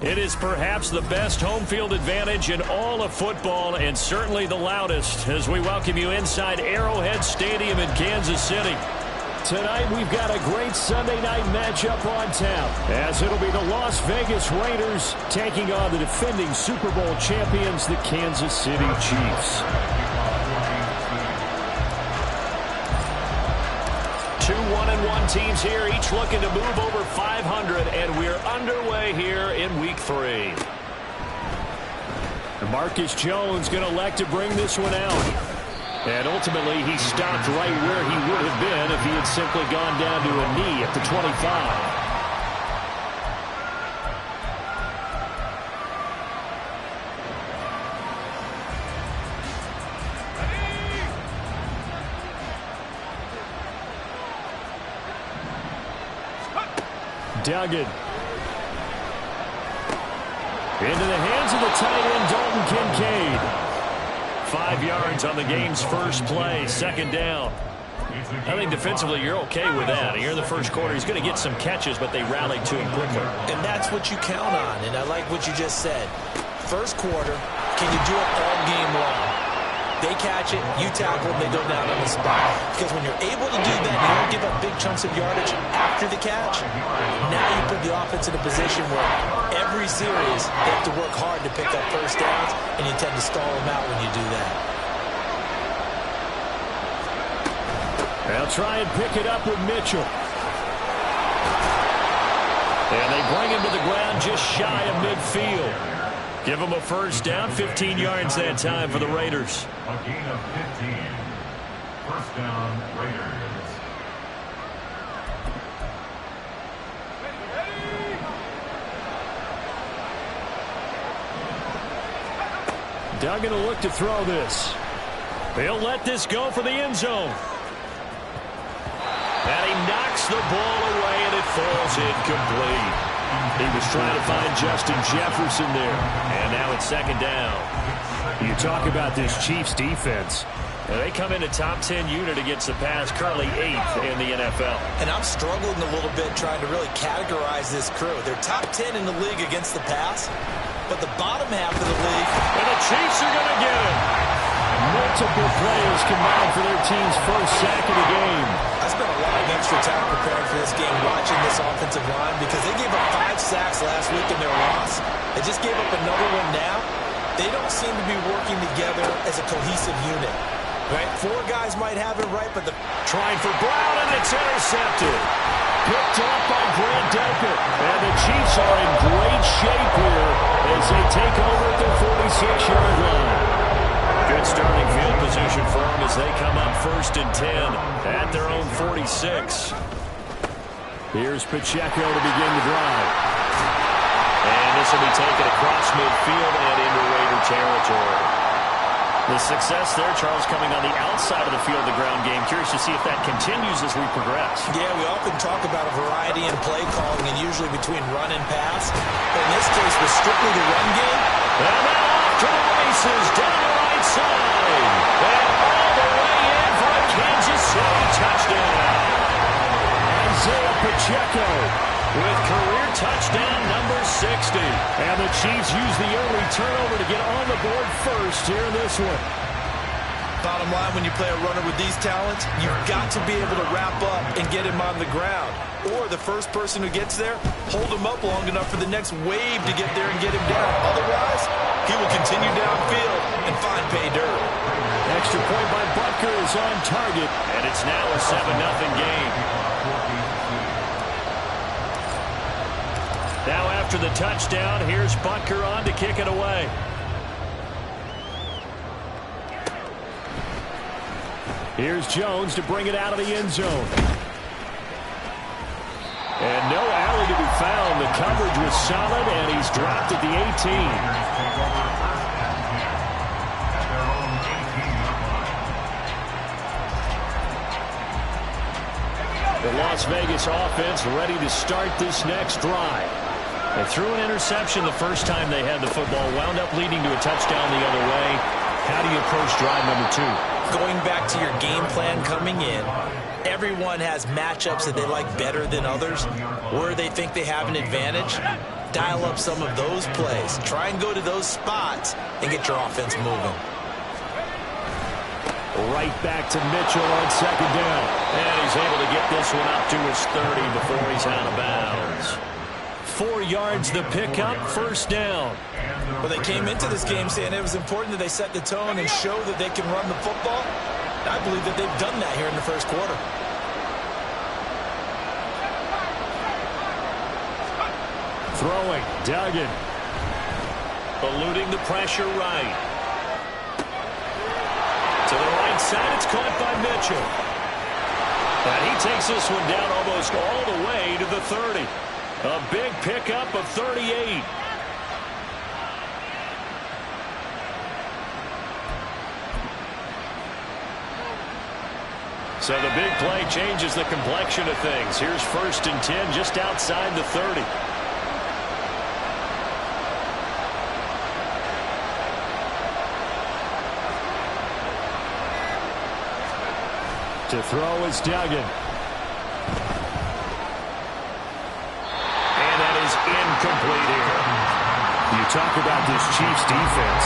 It is perhaps the best home field advantage in all of football and certainly the loudest as we welcome you inside Arrowhead Stadium in Kansas City. Tonight we've got a great Sunday night matchup on tap as it'll be the Las Vegas Raiders taking on the defending Super Bowl champions, the Kansas City Chiefs. Two 1-1 teams here, each looking to move over 500, and we're underway here in Week 3. Marcus Jones going to elect to bring this one out. And ultimately, he stopped right where he would have been if he had simply gone down to a knee at the 25. Duggan. Into the hands of the tight end, Dalton Kincaid. 5 yards on the game's first play, second down. I think defensively you're okay with that. Here in the first quarter, he's going to get some catches, but they rallied to him quickly. And that's what you count on, and I like what you just said. First quarter, can you do it all game long? They catch it, you tackle them, they go down on the spot. Because when you're able to do that, you don't give up big chunks of yardage after the catch. Now you put the offense in a position where every series they have to work hard to pick up first downs, and you tend to stall them out when you do that. They'll try and pick it up with Mitchell. And they bring him to the ground just shy of midfield. Give him a first down, 15 yards that time for the Raiders. A gain of 15. First down, Raiders. Duggan will look to throw this. He'll let this go for the end zone. And he knocks the ball away, and it falls incomplete. He was trying to find Justin Jefferson there. And now it's second down. You talk about this Chiefs defense. And they come in a top 10 unit against the pass, currently 8th in the NFL. And I'm struggling a little bit trying to really categorize this crew. They're top 10 in the league against the pass, but the bottom half of the league. And the Chiefs are going to get it. Multiple players combined for their team's first sack of the game. I spent a lot of extra time preparing for this game, watching this offensive line, because they gave up 5 sacks last week in their loss. They just gave up another one now. They don't seem to be working together as a cohesive unit. Right? 4 guys might have it right, but the trying for Brown, and it's intercepted. Picked off by Grant Delpit. And the Chiefs are in great shape here as they take over at their 46-yard line. Good starting field position for them as they come up first and 10 at their own 46. Here's Pacheco to begin the drive. And this will be taken across midfield and into Raider territory. The success there, Charles, coming on the outside of the field, the ground game. Curious to see if that continues as we progress. Yeah, we often talk about a variety in play calling and usually between run and pass. But in this case, was strictly the run game. And now off to the races down the right side. And all the way in for a Kansas City touchdown. Isaiah Pacheco with career touchdown number 60. And the Chiefs use the early turnover to get on the board first here in this one. Bottom line, when you play a runner with these talents, you've got to be able to wrap up and get him on the ground. Or the first person who gets there, hold him up long enough for the next wave to get there and get him down. Otherwise, he will continue downfield and find pay dirt. Extra point by Butker is on target, and it's now a 7-0 game. Now after the touchdown, here's Butker on to kick it away. Here's Jones to bring it out of the end zone. And no alley to be found. The coverage was solid, and he's dropped at the 18. The Las Vegas offense ready to start this next drive. They threw an interception the first time they had the football, wound up leading to a touchdown the other way. How do you approach drive number 2? Going back to your game plan coming in, everyone has matchups that they like better than others, where they think they have an advantage. dial up some of those plays. Try and go to those spots and get your offense moving. Right back to Mitchell on second down. And he's able to get this one up to his 30 before he's out of bounds. 4 yards the pickup, first down. Well, they came into this game saying it was important that they set the tone and show that they can run the football. I believe that they've done that here in the first quarter. Throwing, Duggan. Eluding the pressure right. To the right side, it's caught by Mitchell. And he takes this one down almost all the way to the 30. A big pickup of 38. So the big play changes the complexion of things. Here's 1st and 10 just outside the 30. To throw is Duggan. And that is incomplete here. You talk about this Chiefs defense.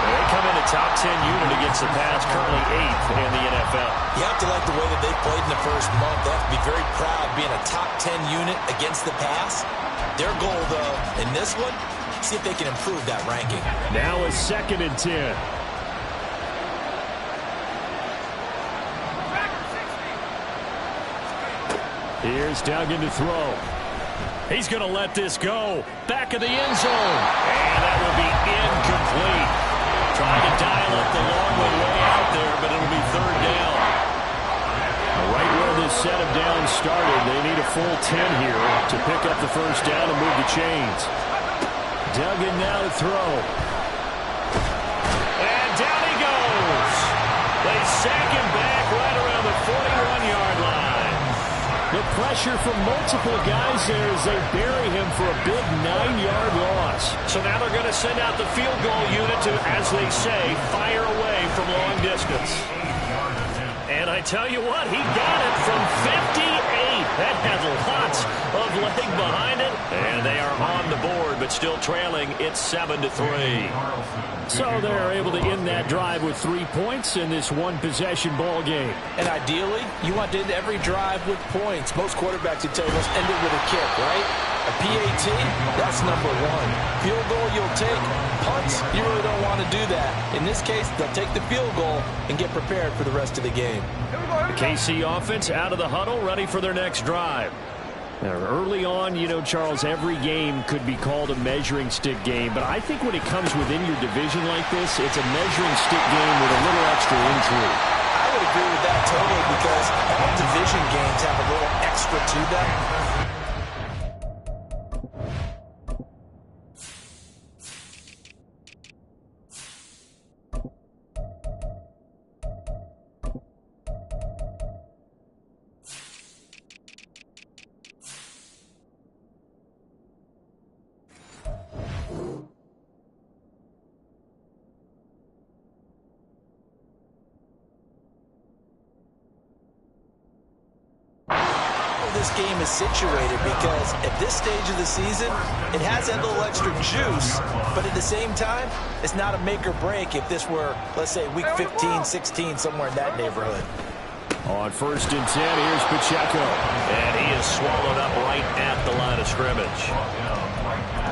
They come in a top 10 unit against the pass, currently 8th in the NFL. You have to like the way that they played in the first month. They have to be very proud being a top 10 unit against the pass. Their goal, though, in this one, see if they can improve that ranking. Now is 2nd and 10. Here's Duggan to throw. He's going to let this go. Back of the end zone. And that will be incomplete. Trying to dial up the long way out there, but it'll be 3rd down. Right where this set of downs started, they need a full 10 here to pick up the first down and move the chains. Duggan now to throw. And down he goes. They sack him back right around the 41-yard line. The pressure from multiple guys there as they bury him for a big 9-yard loss. So now they're going to send out the field goal unit to, as they say, fire away from long distance. And I tell you what, he got it from 58. That has lots of leg behind it. And they are on the board, but still trailing. It's 7-3. So they're able to end that drive with 3 points in this one-possession ball game. And ideally, you want to end every drive with points. Most quarterbacks would tell you let's end it with a kick, right? A PAT, that's number 1. Field goal you'll take. Punts, you really don't want to do that. In this case, they'll take the field goal and get prepared for the rest of the game. The KC offense out of the huddle, ready for their next drive. Now, early on, you know, Charles, every game could be called a measuring stick game, but I think when it comes within your division like this, it's a measuring stick game with a little extra intrigue. I would agree with that totally because all division games have a little extra to them. This game is situated because at this stage of the season, it has that little extra juice, but at the same time, it's not a make or break if this were, let's say, week 15, 16, somewhere in that neighborhood. On 1st and 10, here's Pacheco. And he is swallowed up right at the line of scrimmage.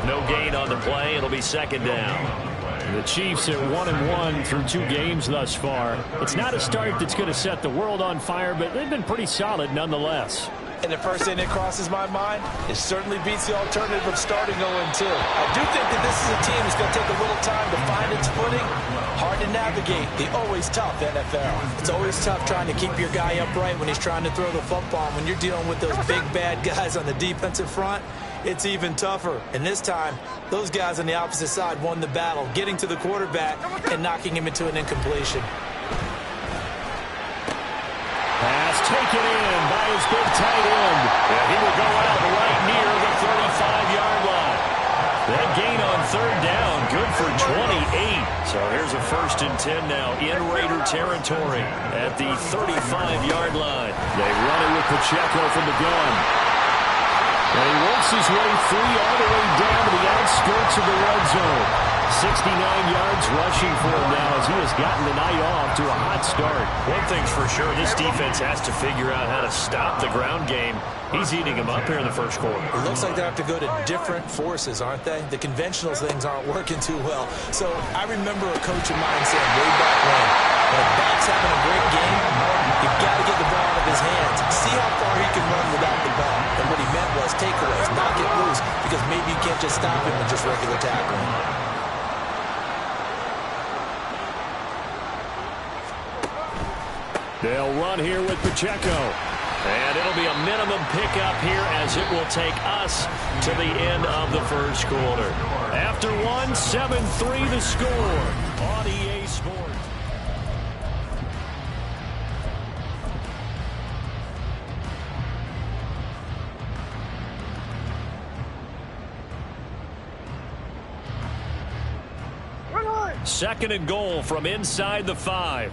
No gain on the play. It'll be 2nd down. The Chiefs at 1-1 through 2 games thus far. It's not a start that's going to set the world on fire, but they've been pretty solid nonetheless. And the first thing that crosses my mind, it certainly beats the alternative of starting 0-2. I do think that this is a team that's going to take a little time to find its footing. Hard to navigate the always tough NFL. It's always tough trying to keep your guy upright when he's trying to throw the football. When you're dealing with those big bad guys on the defensive front, it's even tougher. And this time, those guys on the opposite side won the battle, getting to the quarterback and knocking him into an incompletion. Pass taken in by his big tight end. And he will go out right near the 35-yard line. That gain on 3rd down, good for 28. So here's a 1st and 10 now in Raider territory at the 35-yard line. They run it with Pacheco from the gun. And he works his way free all the way down to the outskirts of the red zone. 69 yards rushing for him now as he has gotten the night off to a hot start. One thing's for sure, this defense has to figure out how to stop the ground game. He's eating them up here in the first quarter. It looks like they have to go to different forces, aren't they? The conventional things aren't working too well. So I remember a coach of mine saying way back when a back's having a great game, you've got to get the ball out of his hands. See how far he can run without the ball. And what he meant was takeaways, not get loose, because maybe you can't just stop him with just regular tackling. They'll run here with Pacheco. And it'll be a minimum pickup here as it will take us to the end of the first quarter. After one, 7-3 the score on EA Sports. Second and goal from inside the 5.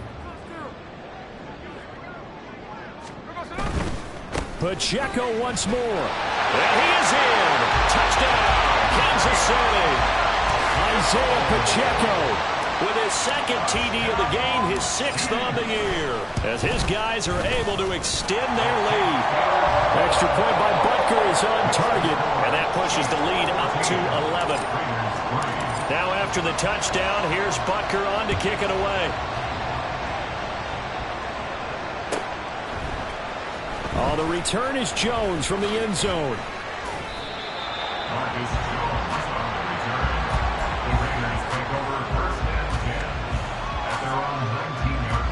Pacheco once more. And he is in. Touchdown, Kansas City. Isaiah Pacheco with his second TD of the game, his 6th on the year, as his guys are able to extend their lead. Extra point by Butker is on target, and that pushes the lead up to 11. Now after the touchdown, here's Butker on to kick it away. Oh, the return is Jones from the end zone. Marcus Jones on the return. The Raiders take over first and 10 at their own 19-yard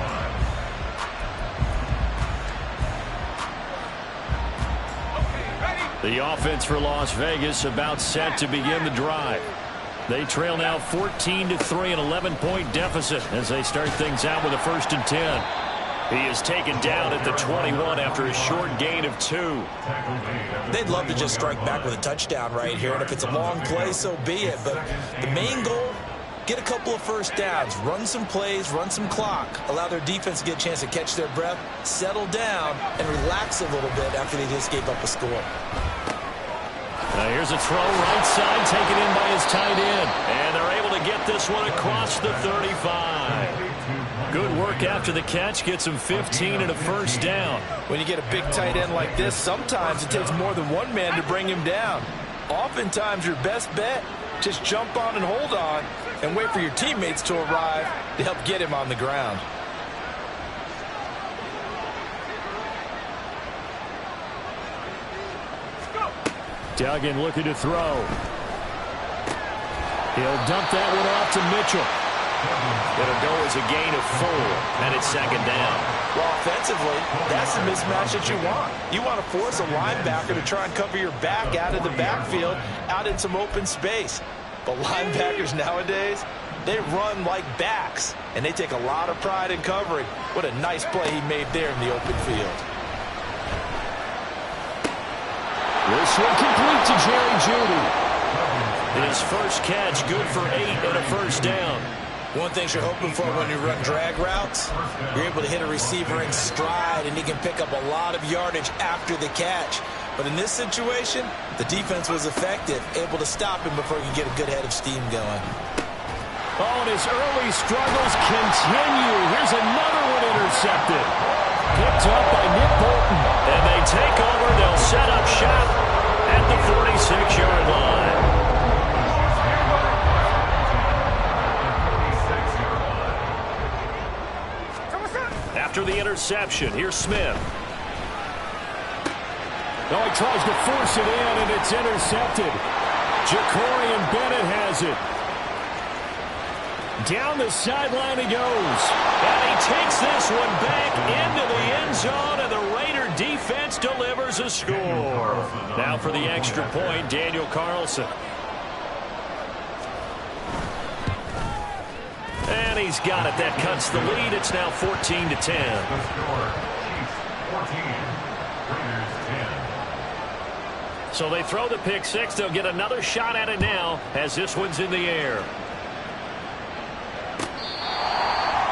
line. The offense for Las Vegas about set to begin the drive. They trail now 14-3, an 11-point deficit as they start things out with a 1st and 10. He is taken down at the 21 after a short gain of 2. They'd love to just strike back with a touchdown right here, and if it's a long play, so be it. But the main goal, get a couple of first downs, run some plays, run some clock, allow their defense to get a chance to catch their breath, settle down, and relax a little bit after they just gave up a score. Now here's a throw right side taken in by his tight end. And they're able to get this one across the 35. Good work after the catch. Gets him 15 and a first down. When you get a big tight end like this, sometimes it takes more than one man to bring him down. Oftentimes your best bet, just jump on and hold on and wait for your teammates to arrive to help get him on the ground. Duggan looking to throw. He'll dump that one off to Mitchell. It'll go as a gain of 4, and it's 2nd down. Well, offensively, that's the mismatch that you want. You want to force a linebacker to try and cover your back out of the backfield, out in some open space. But linebackers nowadays, they run like backs, and they take a lot of pride in covering. What a nice play he made there in the open field. This one complete to Jerry Jeudy. His first catch good for 8 and a first down. One thing you're hoping for when you run drag routes, you're able to hit a receiver in stride, and he can pick up a lot of yardage after the catch. But in this situation, the defense was effective, able to stop him before he could get a good head of steam going. Oh, and his early struggles continue. Here's another one intercepted. Picked up by Nick Bolton. And they take over. They'll set up shop at the 46-yard line. After the interception, here's Smith. Oh, he tries to force it in, and it's intercepted. Jacorian Bennett has it. Down the sideline he goes. And he takes this one back into the end zone, and the Raider defense delivers a score. Now for the extra point, Daniel Carlson. And he's got it. That cuts the lead. It's now 14-10. The score, Chiefs 14, Raiders 10. So they throw the pick six. They'll get another shot at it now as this one's in the air.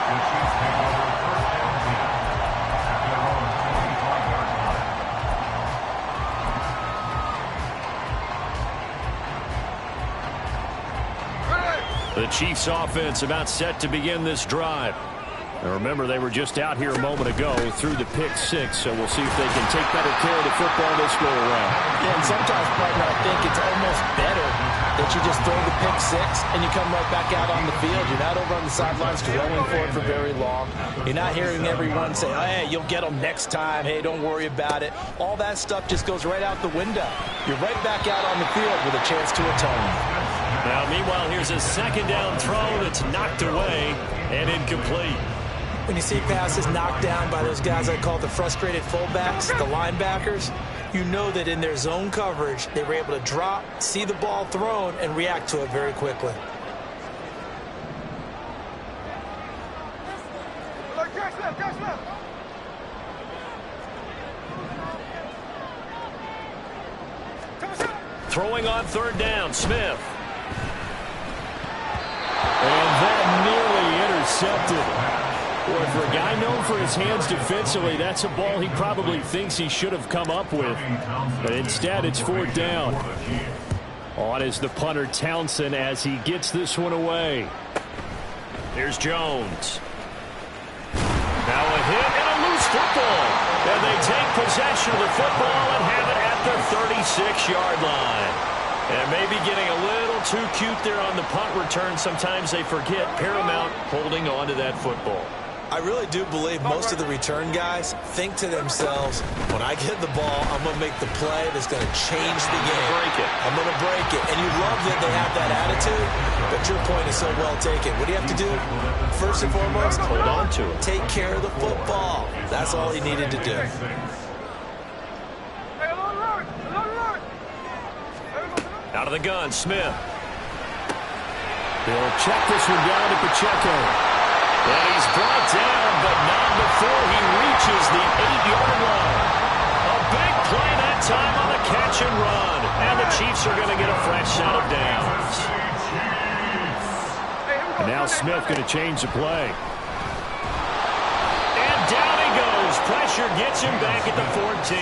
The Chiefs take over first and 10 at their own 25-yard line. The Chiefs offense about set to begin this drive. Now remember, they were just out here a moment ago through the pick six, so we'll see if they can take better care of the football this go around. Yeah, and sometimes, partner, I think it's almost better that you just throw the pick six and you come right back out on the field. You're not over on the sidelines dwelling for it for very long. You're not hearing everyone say, oh, hey, you'll get them next time. Hey, don't worry about it. All that stuff just goes right out the window. You're right back out on the field with a chance to atone. Now, meanwhile, here's a second down throw that's knocked away and incomplete. When you see passes knocked down by those guys I call the frustrated fullbacks, the linebackers, you know that in their zone coverage, they were able to drop, see the ball thrown, and react to it very quickly. Throwing on third down, Smith. And that nearly intercepted. Boy, for a guy known for his hands defensively, that's a ball he probably thinks he should have come up with. But instead, it's fourth down. On is the punter, Townsend, as he gets this one away. Here's Jones. Now a hit and a loose football. And they take possession of the football and have it at the 36-yard line. And maybe getting a little too cute there on the punt return. Sometimes they forget Paramount holding on to that football. I really do believe most of the return guys think to themselves, when I get the ball, I'm going to make the play that's going to change the game. I'm going to break it. And you love that they have that attitude, but your point is so well taken. What do you have to do? First and foremost, hold on to it. Take care of the football. That's all he needed to do. Out of the gun, Smith. They'll check this one down to Pacheco. And he's brought down, but not before he reaches the 8-yard line. A big play that time on the catch and run. And the Chiefs are going to get a fresh set of downs. And now Smith going to change the play. And down he goes. Pressure gets him back at the 14.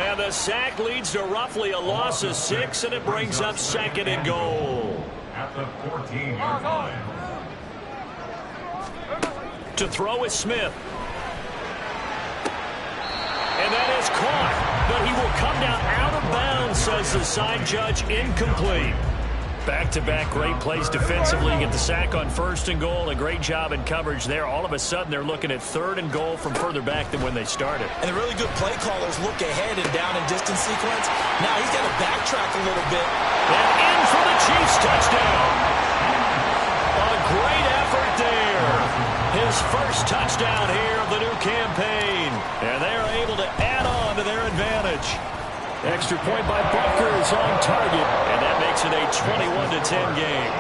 And the sack leads to roughly a loss of 6, and it brings up second and goal. At the 14-yard line. To throw is Smith. And that is caught. But he will come down out of bounds, says the side judge. Incomplete. Back-to-back great plays defensively. Get the sack on first and goal. A great job in coverage there. All of a sudden, they're looking at third and goal from further back than when they started. And the really good play callers look ahead and down and distance sequence. Now he's got to backtrack a little bit. And in for the Chiefs touchdown. A great effort there. His first touchdown here of the new campaign. And they are able to add on to their advantage. Extra point by Butker is on target, and that makes it a 21-10 game.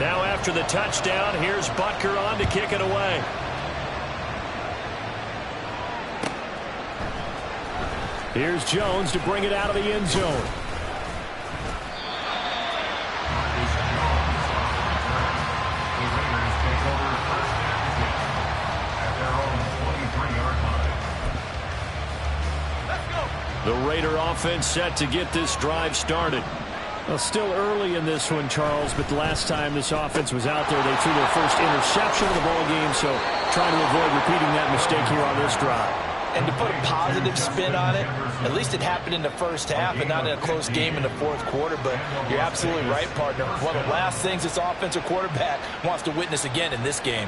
Now after the touchdown, here's Butker on to kick it away. Here's Jones to bring it out of the end zone. The Raider offense set to get this drive started. Well, still early in this one, Charles, but the last time this offense was out there, they threw their first interception of the ball game, so trying to avoid repeating that mistake here on this drive. And to put a positive spin on it, at least it happened in the first half and not in a close game in the fourth quarter, but you're absolutely right, partner. One of the last things this offensive quarterback wants to witness again in this game.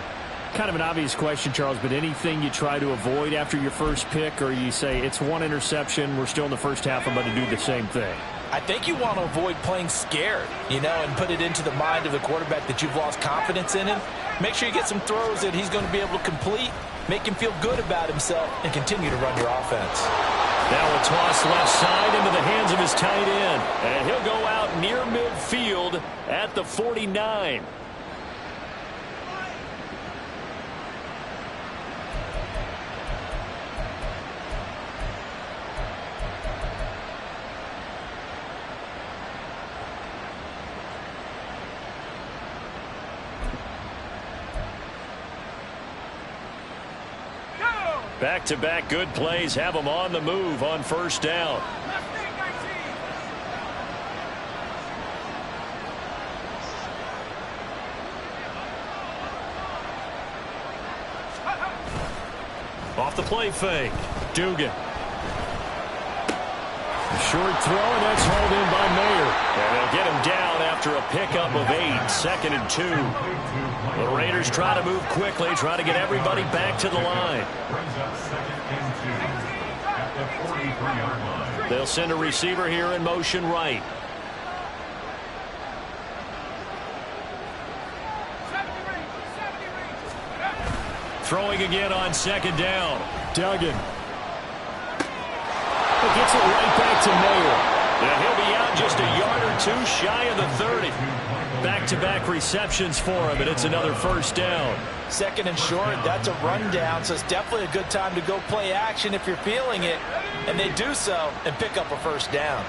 Kind of an obvious question, Charles, but anything you try to avoid after your first pick, or you say it's one interception, we're still in the first half, I'm going to do the same thing? I think you want to avoid playing scared, and put it into the mind of the quarterback that you've lost confidence in him. Make sure you get some throws that he's going to be able to complete, make him feel good about himself, and continue to run your offense. Now a toss left side into the hands of his tight end, and he'll go out near midfield at the 49. Back-to-back good plays have them on the move on first down. Off the play fake. Dugan. Short throw, and that's hauled in by Mayer. And they'll get him down after a pickup of 8, 2nd and 2. The Raiders try to move quickly, try to get everybody back to the line. Brings up 2nd and 2 at the 43-yard line. They'll send a receiver here in motion right. Throwing again on 2nd down. Duggan. It gets it right back to Mayer. And he'll be out just a yard or 2 shy of the 30. Back-to-back receptions for him, and it's another first down. 2nd and short, that's a rundown, so it's definitely a good time to go play action if you're feeling it. And they do so and pick up a first down.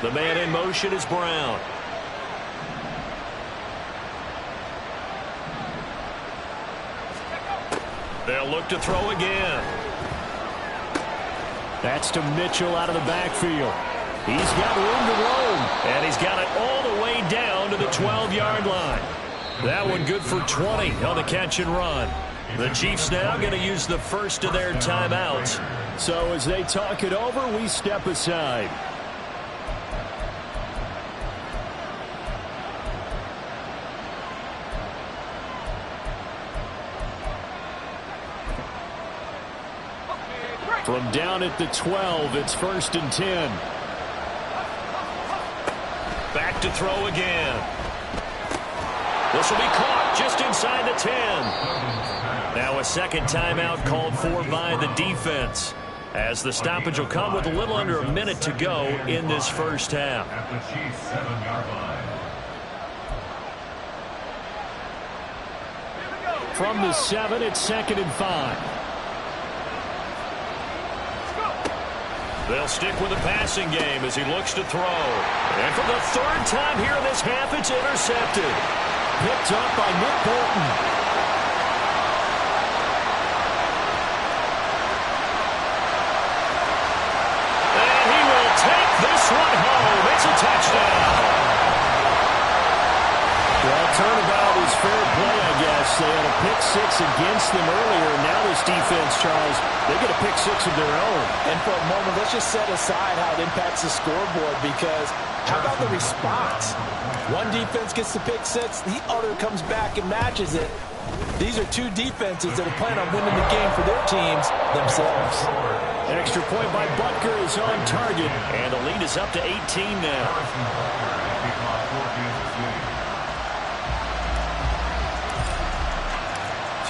The man in motion is Brown. They'll look to throw again. That's to Mitchell out of the backfield. He's got room to roam, and he's got it all the way down to the 12-yard line. That one good for 20 on the catch and run. The Chiefs now going to use the first of their timeouts. So as they talk it over, we step aside. From down at the 12, it's 1st and 10. Back to throw again. This will be caught just inside the 10. Now a second timeout called for by the defense, as the stoppage will come with a little under a minute to go in this first half. At the Chiefs' 7-yard line. From the 7, it's 2nd and 5. They'll stick with the passing game as he looks to throw. And for the 3rd time here in this half, it's intercepted. Picked up by Nick Bolton. And he will take this one home. It's a touchdown. Well, turnabout is fair play, I guess. They had a pick 6 against them earlier, and now this defense, Charles, they get a pick 6 of their own. And for a moment, let's just set aside how it impacts the scoreboard, because how about the response? One defense gets the pick 6, the other comes back and matches it. These are two defenses that are planning on winning the game for their teams themselves. Extra point by Butker is on target, and the lead is up to 18 now.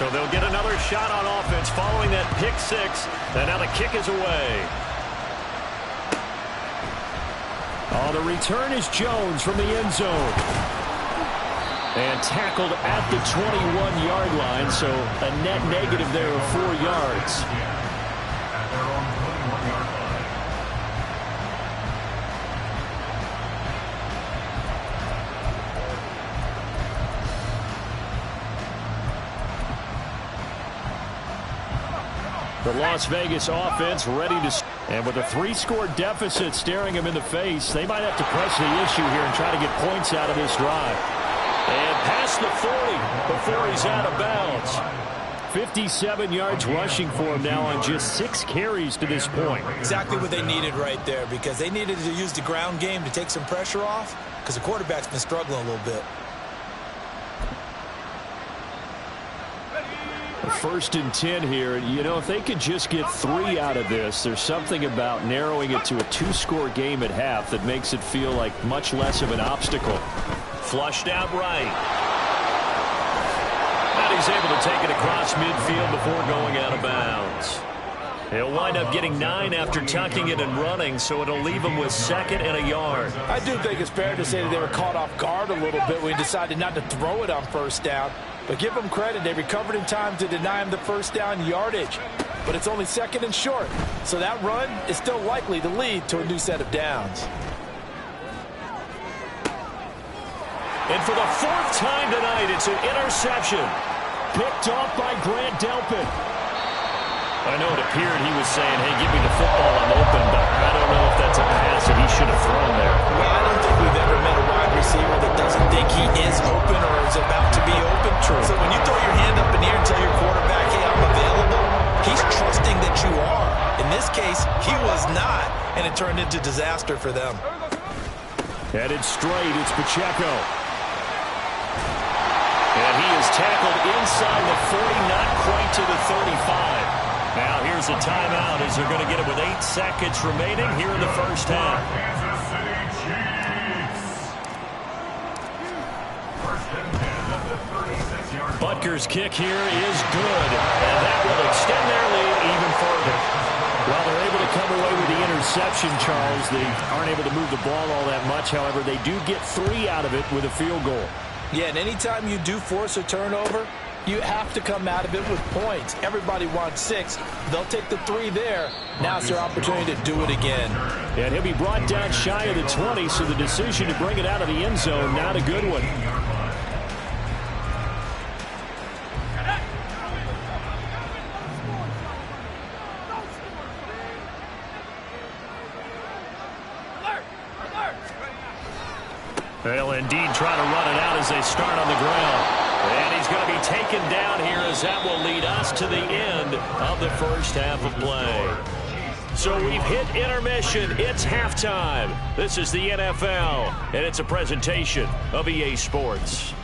So they'll get another shot on offense following that pick 6, and now the kick is away. Oh, the return is Jones from the end zone. And tackled at the 21-yard line, so a net negative there of 4 yards. At their own 21-yard line. The Las Vegas offense ready to... And with a 3-score deficit staring them in the face, they might have to press the issue here and try to get points out of this drive. And past the 40 before he's out of bounds. 57 yards rushing for him now on just 6 carries to this point. Exactly what they needed right there, because they needed to use the ground game to take some pressure off, because the quarterback's been struggling a little bit. 1st and 10 here. You know, if they could just get 3 out of this, there's something about narrowing it to a 2-score game at half that makes it feel like much less of an obstacle. Flushed out right. And he's able to take it across midfield before going out of bounds. He'll wind up getting 9 after tucking it and running, so it'll leave him with 2nd and a yard. I do think it's fair to say that they were caught off guard a little bit when he decided not to throw it on 1st down. But give them credit, they recovered in time to deny him the 1st down yardage. But it's only 2nd and short, so that run is still likely to lead to a new set of downs. And for the 4th time tonight, it's an interception. Picked off by Grant Delpit. I know it appeared he was saying, hey, give me the football, I'm open, but I don't know if that's a pass that he should have thrown there. Well, I don't think we've ever met a wide receiver that doesn't think he is open or is about to be open. True. case, he was not, and it turned into disaster for them. Headed straight, it's Pacheco. And he is tackled inside the 40, not quite to the 35. Now here's a timeout as they're going to get it with 8 seconds remaining here in the first half. Kansas City Chiefs. First and 10 at the 36-yard line. Butker's kick here is good, and that will extend their lead even further. Well, they're able to come away with the interception, Charles. They aren't able to move the ball all that much. However, they do get 3 out of it with a field goal. Yeah, and anytime you do force a turnover, you have to come out of it with points. Everybody wants 6. They'll take the 3 there. Now it's their opportunity to do it again. And he'll be brought down shy of the 20, so the decision to bring it out of the end zone, not a good one. They'll indeed try to run it out as they start on the ground. And he's going to be taken down here as that will lead us to the end of the first half of play. So we've hit intermission. It's halftime. This is the NFL, and it's a presentation of EA Sports.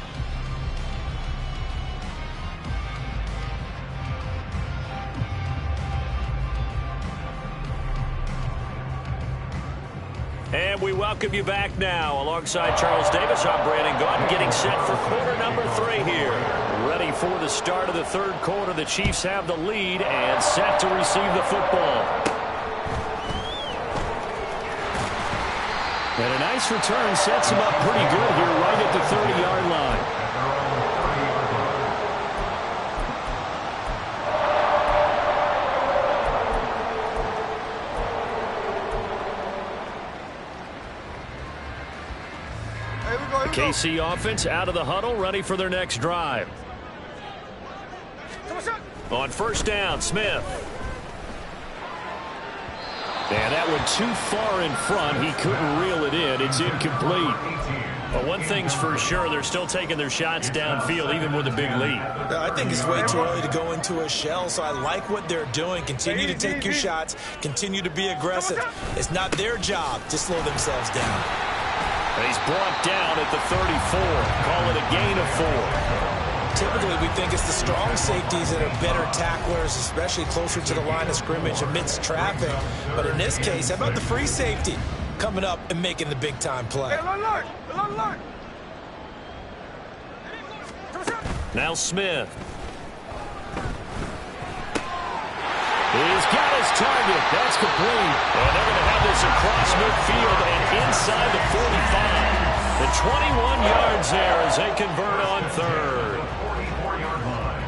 And we welcome you back now. Alongside Charles Davis, I'm Brandon Gaudin, getting set for quarter number 3 here. Ready for the start of the third quarter. The Chiefs have the lead and set to receive the football. And a nice return sets him up pretty good here right at the 30-yard line. KC offense out of the huddle, ready for their next drive. On first down, Smith. And that one too far in front. He couldn't reel it in. It's incomplete. But one thing's for sure, they're still taking their shots downfield, even with a big lead. I think it's way too early to go into a shell, so I like what they're doing. Continue to take your shots. Continue to be aggressive. It's not their job to slow themselves down. And he's brought down at the 34. Call it a gain of 4. Typically, we think it's the strong safeties that are better tacklers, especially closer to the line of scrimmage amidst traffic. But in this case, how about the free safety coming up and making the big-time play? Now Smith. He's got his target. That's complete. And they're going to have this across midfield and inside the 45. The 21 yards there as they convert on third. 44-yard line.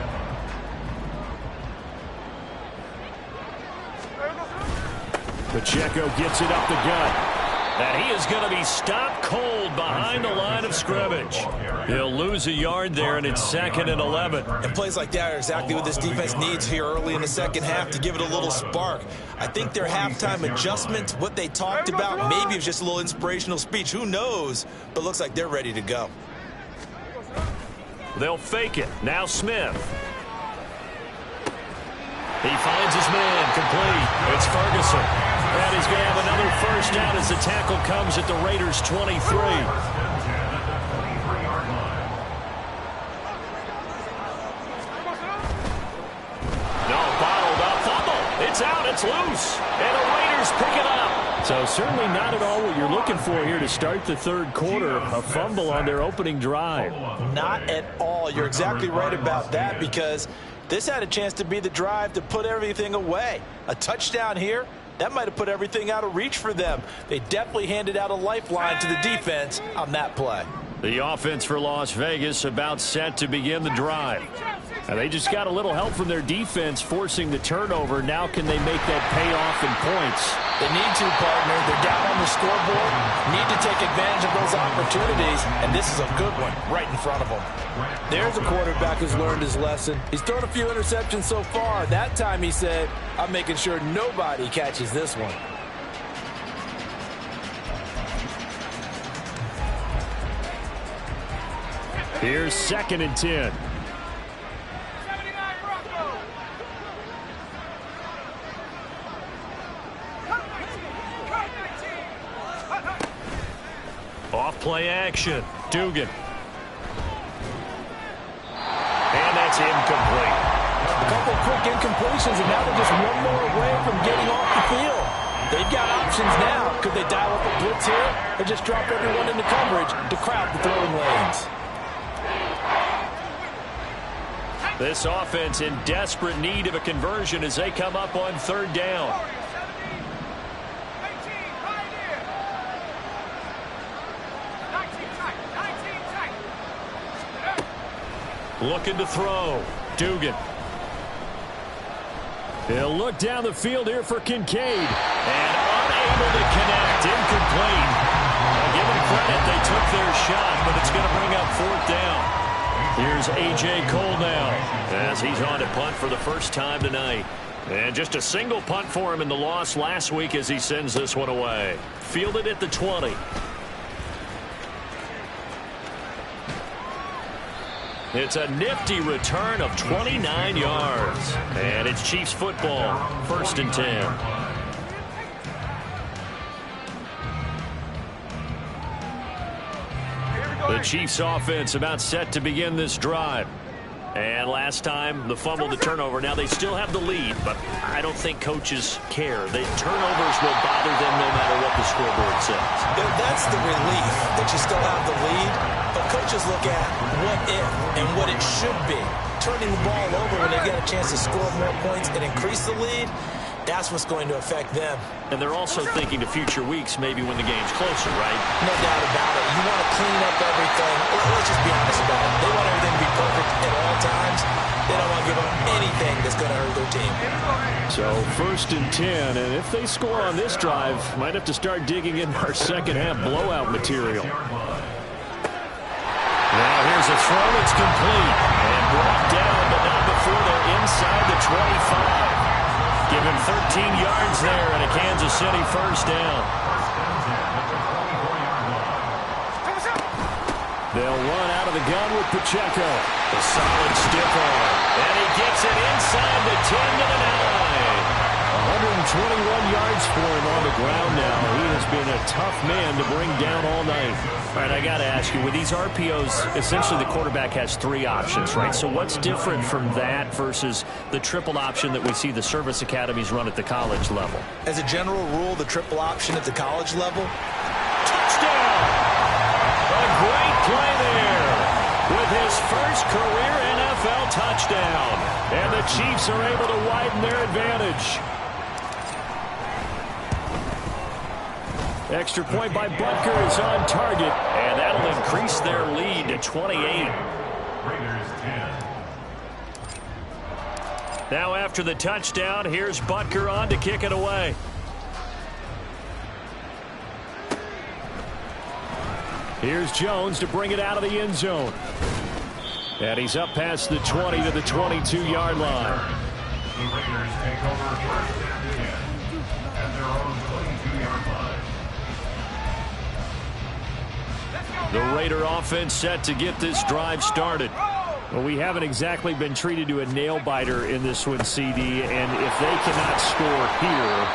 Pacheco gets it up the gut. And he is going to be stopped cold behind the line of scrimmage. He'll lose a yard there, and it's 2nd and 11. And plays like that are exactly what this defense needs here early in the second half to give it a little spark. I think their halftime adjustment, what they talked about, maybe it was just a little inspirational speech. Who knows? But looks like they're ready to go. They'll fake it. Now Smith. He finds his man complete. It's Ferguson. And he's going to have another first down as the tackle comes at the Raiders' 23. No, bottled up fumble. It's out. It's loose. And the Raiders pick it up. So certainly not at all what you're looking for here to start the third quarter. A fumble on their opening drive. Not at all. You're exactly right about that because this had a chance to be the drive to put everything away. A touchdown here, that might have put everything out of reach for them. They definitely handed out a lifeline to the defense on that play. The offense for Las Vegas about set to begin the drive. And they just got a little help from their defense forcing the turnover. Now can they make that pay off in points? They need to, partner. They're down on the scoreboard. Need to take advantage of those opportunities. And this is a good one right in front of them. There's a quarterback who's learned his lesson. He's thrown a few interceptions so far. That time he said, I'm making sure nobody catches this one. Here's 2nd and 10. Play action. Dugan. And that's incomplete. A couple quick incompletions, and now they're just one more away from getting off the field. They've got options now. Could they dial up a blitz here or just drop everyone into coverage to crowd the throwing lanes? This offense in desperate need of a conversion as they come up on third down. Looking to throw. Dugan. He'll look down the field here for Kincaid. And unable to connect. Incomplete. I'll give them credit. They took their shot, but it's going to bring up fourth down. Here's A.J. Cole now as he's on to punt for the first time tonight. And just a single punt for him in the loss last week as he sends this one away. Fielded at the 20. It's a nifty return of 29 yards. And it's Chiefs football, 1st and 10. The Chiefs offense about set to begin this drive. And last time, the fumble, the turnover. Now, they still have the lead, but I don't think coaches care. The turnovers will bother them no matter what the scoreboard says. That's the relief that you still have the lead. But coaches look at what if and what it should be. Turning the ball over when they get a chance to score more points and increase the lead, that's what's going to affect them. And they're also thinking to future weeks, maybe when the game's closer, right? No doubt about it. You want to clean up everything. Let's just be honest about it. They want everything to be perfect at all times. They don't want to give up anything that's going to hurt their team. So 1st and 10, and if they score on this drive, might have to start digging in our second half blowout material. Now here's a throw. It's complete. And brought down, but not before they're inside the 25. Give him 13 yards there and a Kansas City first down. They'll run out of the gun with Pacheco. A solid stiff arm. And he gets it inside the 10 to the 9. 121 yards for him on the ground now. He has been a tough man to bring down all night. All right, I got to ask you, with these RPOs, essentially the quarterback has 3 options, right? So what's different from that versus the triple option that we see the service academies run at the college level? As a general rule, the triple option at the college level. Touchdown! A great play there with his first career NFL touchdown. And the Chiefs are able to widen their advantage. Extra point by Butker is on target, and that'll increase their lead to 28. Raiders 10. Now after the touchdown, here's Butker on to kick it away. Here's Jones to bring it out of the end zone. And he's up past the 20 to the 22-yard line. The Raiders take over 1st and 10 at their own 22-yard line. The Raider offense set to get this drive started. Well, we haven't exactly been treated to a nail-biter in this one, CD, and if they cannot score here,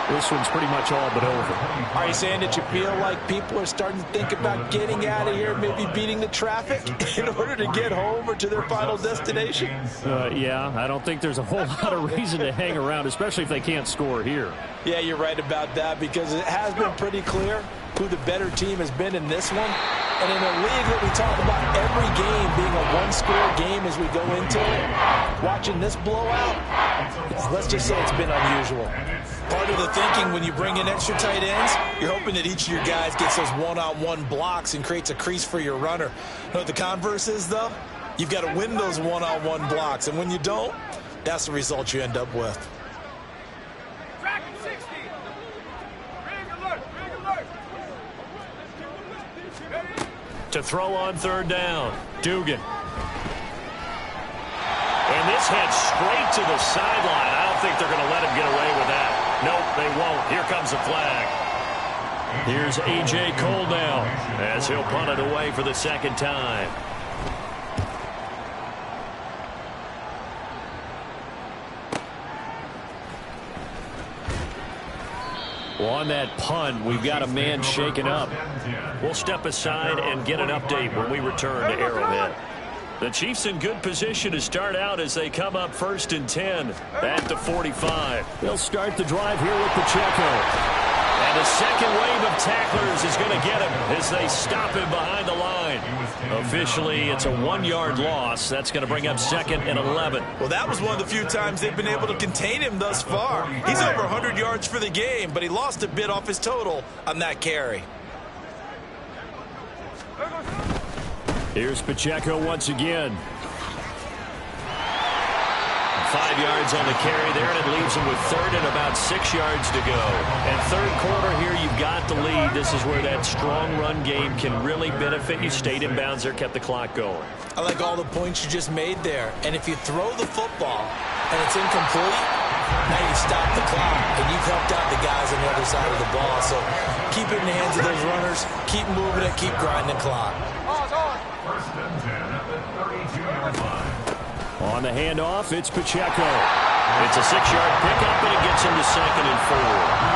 this one's pretty much all but over. Are you saying that you feel like people are starting to think about getting out of here, maybe beating the traffic in order to get home or to their final destination? Yeah, I don't think there's a whole lot of reason to hang around, especially if they can't score here. Yeah, you're right about that, because it has been pretty clear who the better team has been in this one. And in a league that we talk about every game being a one-score game as we go into it, watching this blowout, let's just say it's been unusual. Part of the thinking when you bring in extra tight ends, you're hoping that each of your guys gets those one-on-one blocks and creates a crease for your runner. You know what the converse is, though? You've got to win those one-on-one blocks, and when you don't, that's the result you end up with. To throw on third down, Dugan. And this heads straight to the sideline. I don't think they're going to let him get away with that. Nope, they won't. Here comes a flag. Here's A.J. Cole now as he'll punt it away for the second time. Well, on that punt, we've got a man shaken up. We'll step aside and get an update when we return to Arrowhead. The Chiefs in good position to start out as they come up 1st and 10 at the 45. They'll start the drive here with Pacheco. And the second wave of tacklers is going to get him as they stop him behind the line. Officially, it's a 1-yard loss. That's going to bring up 2nd and 11. Well, that was one of the few times they've been able to contain him thus far. He's over 100 yards for the game, but he lost a bit off his total on that carry. Here's Pacheco once again. 5 yards on the carry there, and it leaves him with 3rd and about 6 yards to go. And 3rd quarter here, you've got the lead. This is where that strong run game can really benefit you. Stayed in bounds there, kept the clock going. I like all the points you just made there. And if you throw the football and it's incomplete, now you stop the clock, and you've helped out the guys on the other side of the ball. So keep it in the hands of those runners, keep moving it, keep grinding the clock. 1st and 10 at the 32-yard line. On the handoff, it's Pacheco. It's a 6-yard pickup, and it gets him to 2nd and 4.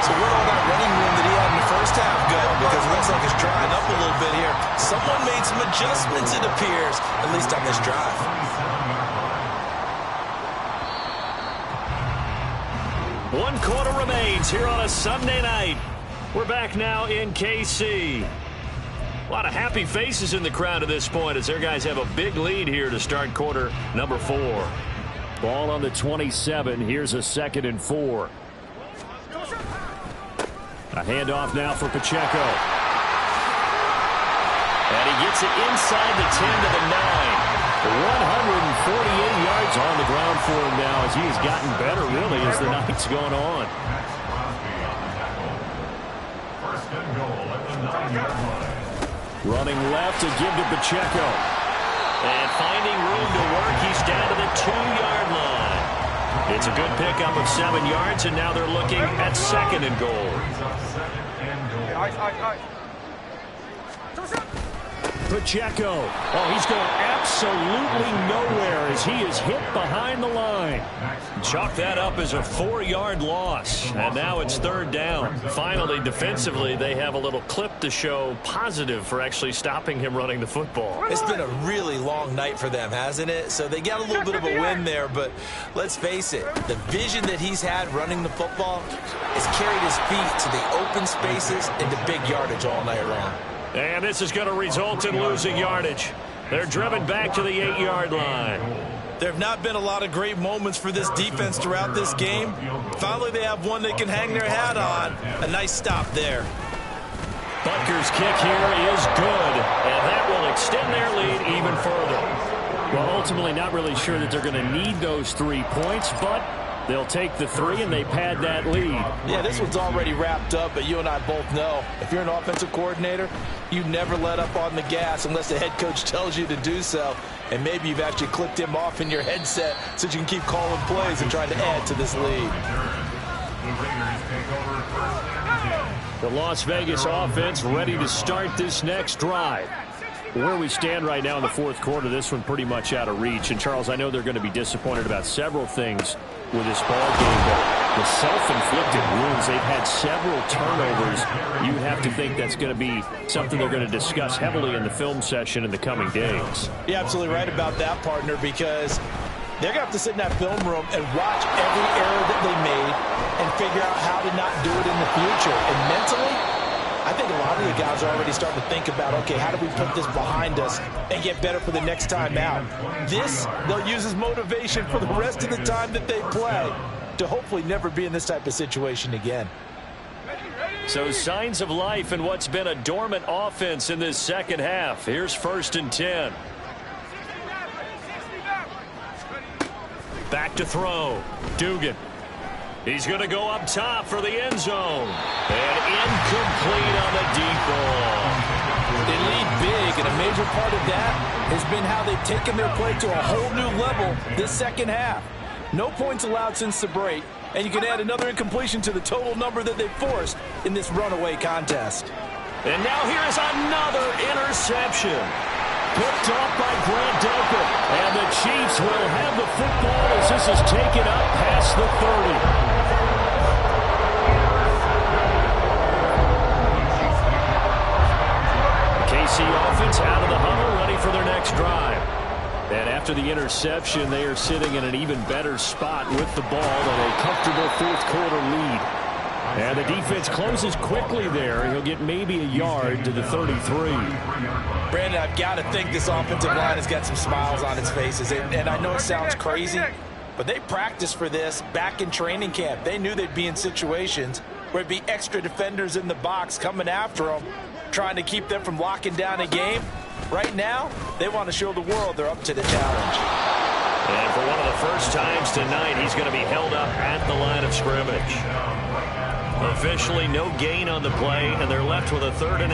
So where'd all that running room that he had in the first half go? Because it looks like it's drying up a little bit here. Someone made some adjustments, it appears, at least on this drive. 1 quarter remains here on a Sunday night. We're back now in KC. A lot of happy faces in the crowd at this point as their guys have a big lead here to start quarter number 4. Ball on the 27. Here's a 2nd and 4. A handoff now for Pacheco. And he gets it inside the 10 to the 9. 148 yards on the ground for him now as he has gotten better really as the night's going on. 1st and goal at the 9-yard line. Running left to give to Pacheco. And finding room to work, he's down to the 2-yard line. It's a good pickup of 7 yards, and now they're looking at 2nd and goal. Pacheco. Oh, he's going absolutely nowhere as he is hit behind the line. Chalk that up as a 4-yard loss, and now it's 3rd down. Finally, defensively, they have a little clip to show positive for actually stopping him running the football. It's been a really long night for them, hasn't it? So they got a little bit of a win there, but let's face it, the vision that he's had running the football has carried his feet to the open spaces and the big yardage all night long. And this is going to result in losing yardage. They're driven back to the 8-yard line. There have not been a lot of great moments for this defense throughout this game. Finally, they have one they can hang their hat on. A nice stop there. Butker's kick here is good, and that will extend their lead even further. Well, ultimately, not really sure that they're going to need those 3 points, but they'll take the 3 and they pad that lead. Yeah, this one's already wrapped up, but you and I both know if you're an offensive coordinator, you never let up on the gas unless the head coach tells you to do so. And maybe you've actually clicked him off in your headset so you can keep calling plays and trying to add to this lead. The Las Vegas offense ready to start this next drive. Where we stand right now in the 4th quarter, this one pretty much out of reach. And, Charles, I know they're going to be disappointed about several things with this ball game, but the self-inflicted wounds, they've had several turnovers. You have to think that's going to be something they're going to discuss heavily in the film session in the coming days. You're absolutely right about that, partner, because they're going to have to sit in that film room and watch every error that they made and figure out how to not do it in the future. And mentally, I think a lot of the guys are already starting to think about, okay, how do we put this behind us and get better for the next time out? This, they'll use as motivation for the rest of the time that they play to hopefully never be in this type of situation again. So signs of life in what's been a dormant offense in this second half. Here's 1st and 10. Back to throw. Dugan. He's going to go up top for the end zone. And incomplete on the deep ball. They lead big, and a major part of that has been how they've taken their play to a whole new level this second half. No points allowed since the break, and you can add another incompletion to the total number that they've forced in this runaway contest. And now here is another interception. Picked off by Grant Delpit. And the Chiefs will have the football as this is taken up past the 30. And after the interception, they are sitting in an even better spot with the ball and a comfortable fourth-quarter lead. And the defense closes quickly there. He'll get maybe a yard to the 33. Brandon, I've got to think this offensive line has got some smiles on its faces. And I know it sounds crazy, but they practiced for this back in training camp. They knew they'd be in situations where there'd be extra defenders in the box coming after them, trying to keep them from locking down a game. Right now, they want to show the world they're up to the challenge. And for one of the first times tonight, he's going to be held up at the line of scrimmage. Officially no gain on the play, and they're left with a 3rd and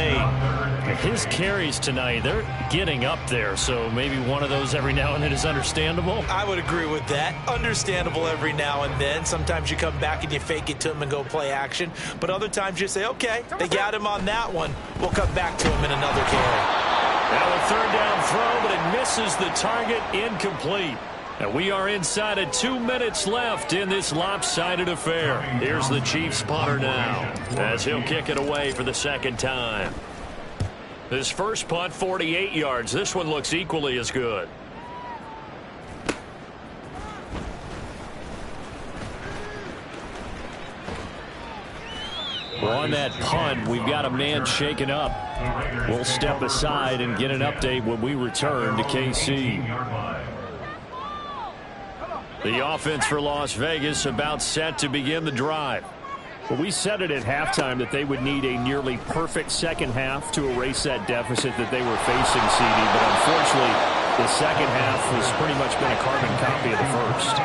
8. His carries tonight, they're getting up there, so maybe one of those every now and then is understandable. I would agree with that. Understandable every now and then. Sometimes you come back and you fake it to him and go play action. But other times you say, okay, they got him on that one. We'll come back to him in another carry. Now a 3rd down throw, but it misses the target, incomplete. And we are inside of 2 minutes left in this lopsided affair. Here's the Chiefs punter now, as he'll kick it away for the 2nd time. His first punt, 48 yards. This one looks equally as good. On that punt, we've got a man shaken up. We'll step aside and get an update when we return to KC. The offense for Las Vegas about set to begin the drive. Well, we said it at halftime that they would need a nearly perfect second half to erase that deficit that they were facing, CD. But unfortunately, the second half has pretty much been a carbon copy of the first.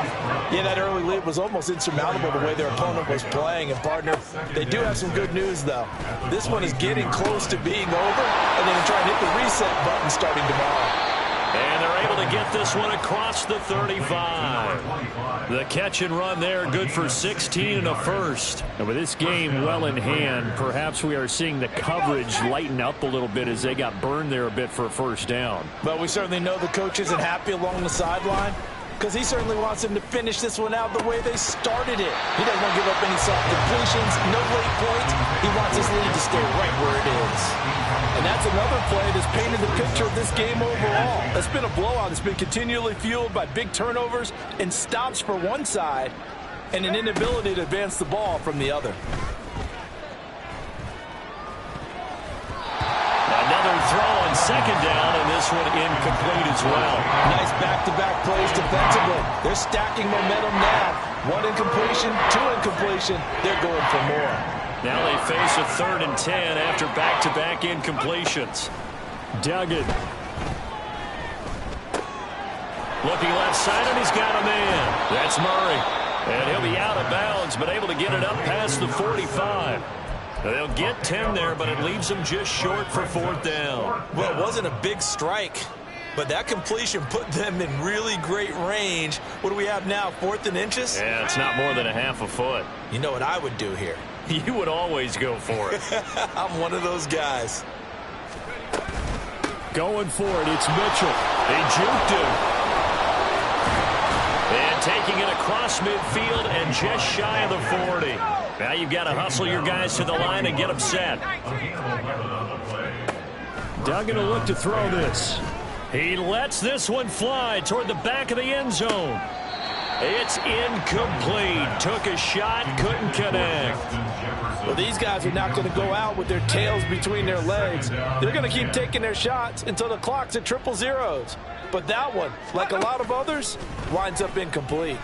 Yeah, that early lead was almost insurmountable the way their opponent was playing. And, partner, they do have some good news, though. This one is getting close to being over, and they can try and hit the reset button starting tomorrow. And they're able to get this one across the 35. The catch and run there, good for 16 and a first. And with this game well in hand, perhaps we are seeing the coverage lighten up a little bit as they got burned there a bit for a first down. But we certainly know the coach isn't happy along the sideline, because he certainly wants them to finish this one out the way they started it. He doesn't want to give up any soft completions, no late points. He wants his lead to stay right where it is. And that's another play that's painted the picture of this game overall. It's been a blowout. It's been continually fueled by big turnovers and stops for one side and an inability to advance the ball from the other. Another throw on 2nd down, and this one incomplete as well. Nice back-to-back plays defensively. They're stacking momentum now. 1 incompletion, 2 incompletion. They're going for more. Now they face a 3rd and 10 after back-to-back incompletions. Duggan. Looking left side, and he's got a man. That's Murray. And he'll be out of bounds, but able to get it up past the 45. They'll get 10 there, but it leaves them just short for 4th down. Well, it wasn't a big strike, but that completion put them in really great range. What do we have now, 4th and inches? Yeah, it's not more than a half a foot. You know what I would do here? You would always go for it. I'm one of those guys. Going for it, it's Mitchell. They juked him. And taking it across midfield and just shy of the 40. Now you've got to hustle your guys to the line and get them set. Duggan will look to throw this. He lets this one fly toward the back of the end zone. It's incomplete. Took a shot, couldn't connect. Well, these guys are not going to go out with their tails between their legs. They're going to keep taking their shots until the clock's at 000. But that one, like a lot of others, winds up incomplete.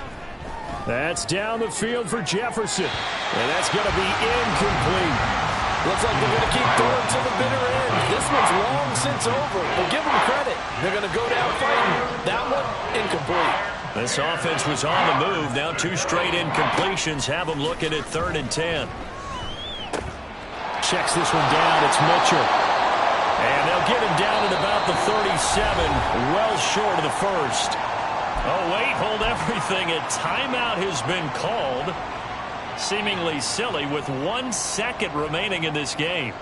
That's down the field for Jefferson. And that's going to be incomplete. Looks like they're going to keep throwing to the bitter end. This one's long since over. But give them credit. They're going to go down fighting. That one, incomplete. This offense was on the move. Now 2 straight incompletions have them looking at 3rd and 10. Checks this one down. It's Mitchell. And they'll get him down at about the 37, well short of the first. Oh, wait, hold everything. A timeout has been called. Seemingly silly with 1 second remaining in this game.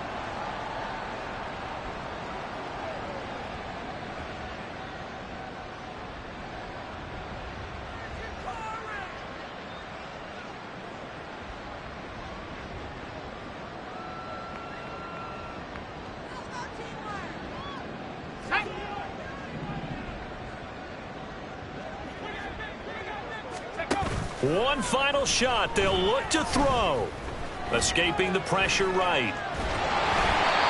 One final shot. They'll look to throw. Escaping the pressure right.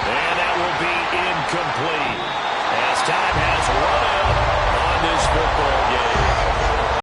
And that will be incomplete.